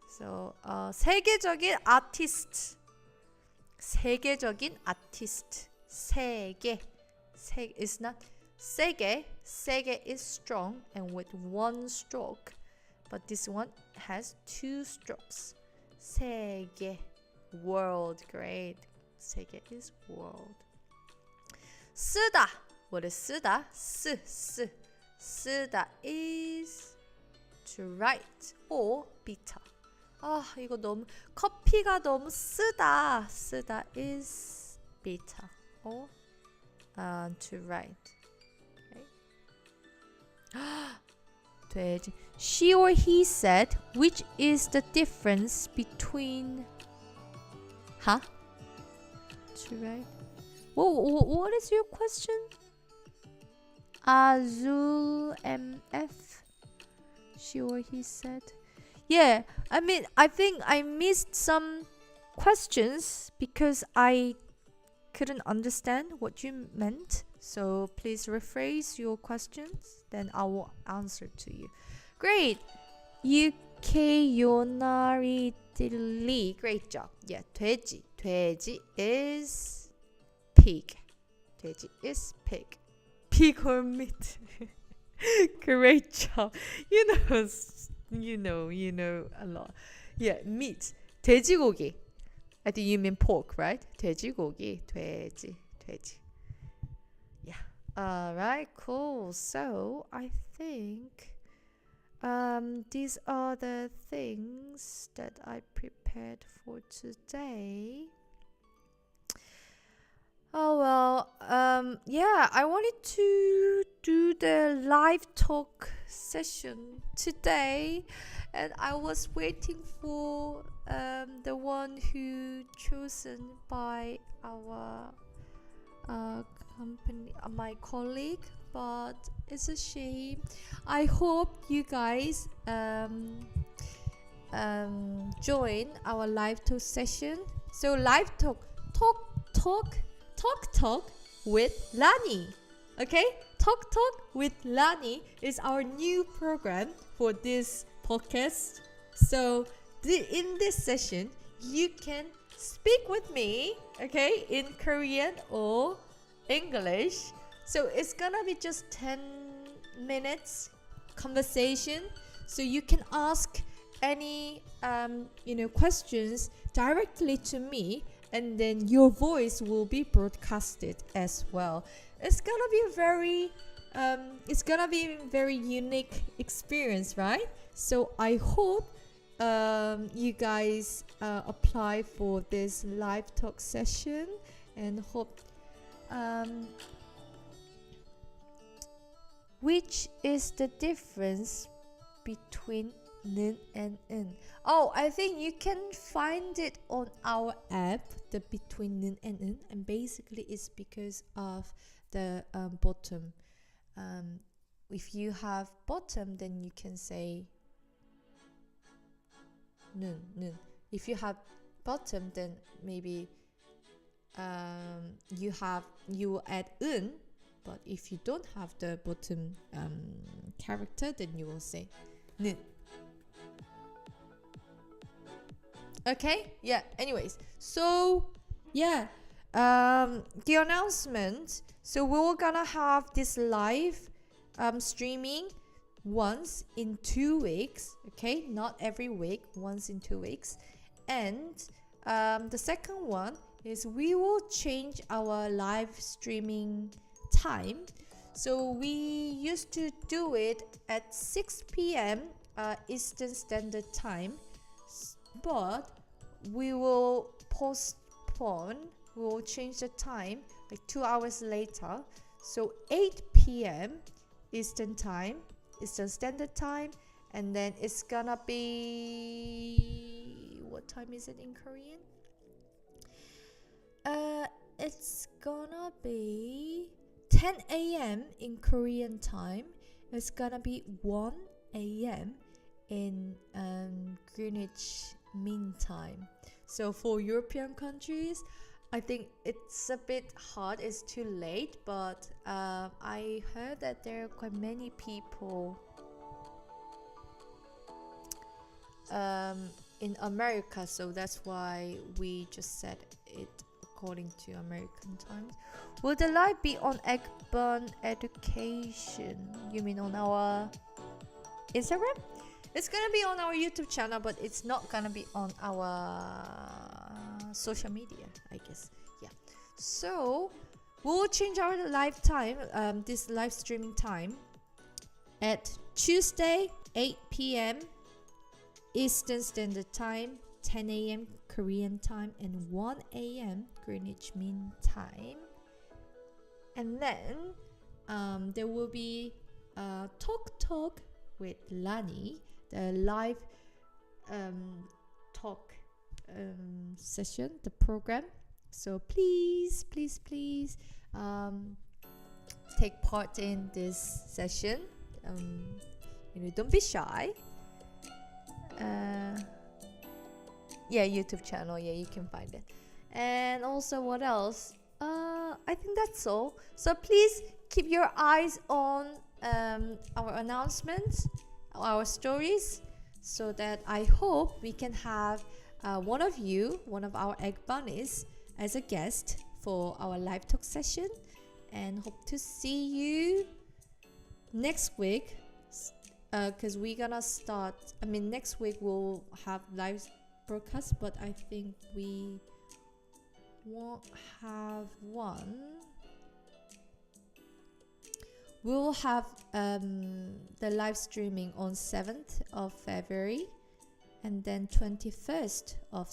So 세계적인 아티스트. 세계 is not 세계 is strong and with one stroke, but this one has two strokes. 세계, world. Great. 세계 is world. 쓰다. What is 쓰다? 쓰다 is to write or bitter. 이거 너무 커피가 너무 쓰다. 쓰다 is bitter or to write. Okay. 돼지. She or he said, which is the difference between to write. What is your question? Azul MF. She or he said. Yeah, I mean, I think I missed some questions because I couldn't understand what you meant. So please rephrase your questions, then I will answer to you. Great. UK Yonari Dilly. Great job. Yeah, 돼지. 돼지 is pig. 돼지 is pig. Pig or meat. Great job. You know a lot. Yeah, meat. 돼지고기. I think you mean pork, right? 돼지고기, 돼지. Yeah. Alright, cool. So I think these are the things that I prepared for today. Oh well, yeah, I wanted to do the live talk session today, and I was waiting for the one who chosen by our company, my colleague, but it's a shame. I hope you guys join our live talk session. So live talk with Lani. Okay, Talk with Lani is our new program for this podcast. So in this session, you can speak with me, okay, in Korean or English. So it's gonna be just 10 minutes conversation. So you can ask any questions directly to me, and then your voice will be broadcasted as well. It's gonna be a very unique experience, right? So I hope you guys apply for this live talk session, and hope which is the difference between 는 and 은. Oh, I think you can find it on our app, the between 는 and 은, and basically it's because of the bottom. If you have bottom, then you can say 는. If you have bottom, then maybe you will add 은, but if you don't have the bottom character, then you will say 는. Okay, yeah, anyways, so yeah, the announcement. So we're gonna have this live streaming once in 2 weeks, okay, not every week, once in 2 weeks. And the second one is we will change our live streaming time. So we used to do it at 6 p.m. Eastern Standard Time, but we will postpone, we will change the time like 2 hours later. So 8 p.m. Eastern Standard Time, and then it's gonna be, what time is it in Korean? It's gonna be 10 a.m. in Korean time. It's gonna be 1 a.m. in Greenwich Mean Time. So for European countries, I think it's a bit hard, it's too late, but I heard that there are quite many people in America, so that's why we just set it according to American times. Will the live be on Eggbun Education? You mean on our Instagram? It's gonna be on our YouTube channel, but it's not gonna be on our social media, I guess. Yeah. So we'll change our live time, this live streaming time, at Tuesday 8 p.m. Eastern Standard Time, 10 a.m. Korean time, and 1 a.m. Greenwich Mean Time. And then there will be Talk with Lani, the live talk session, the program. So please take part in this session. Don't be shy. Yeah, YouTube channel, yeah, you can find it. And also, what else? I think that's all. So please keep your eyes on our announcements, our stories, so that I hope we can have one of our egg bunnies as a guest for our live talk session, and hope to see you next week, because we're gonna start, next week we'll have live broadcast, but I think we won't have one. We'll have the live streaming on 7th of February and then 21st of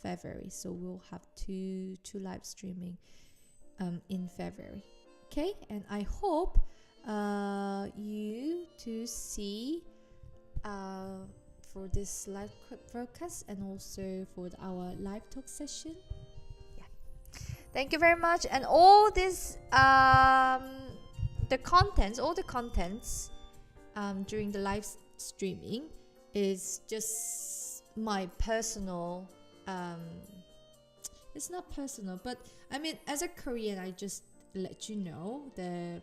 February. So we'll have two live streaming in February. Okay, and I hope you to see for this live broadcast and also for our live talk session. Yeah, thank you very much. And all this all the contents during the live streaming is just my personal it's not personal, but I mean, as a Korean, I just let you know the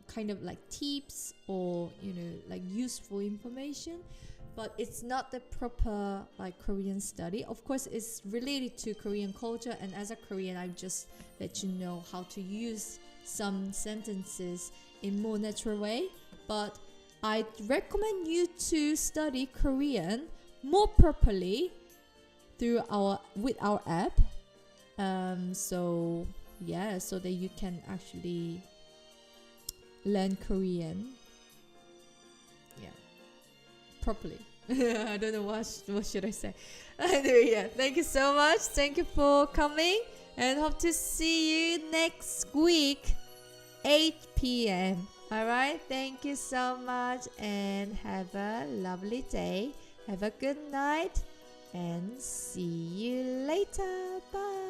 kind of like tips or like useful information, but it's not the proper like Korean study. Of course, it's related to Korean culture, and as a Korean, I just let you know how to use some sentences in more natural way. But I recommend you to study Korean more properly with our app. So that you can actually learn Korean properly. I don't know what should I say. Anyway, yeah, thank you so much. Thank you for coming, and hope to see you next week 8 p.m. Alright, thank you so much, and have a lovely day. Have a good night, and see you later. Bye.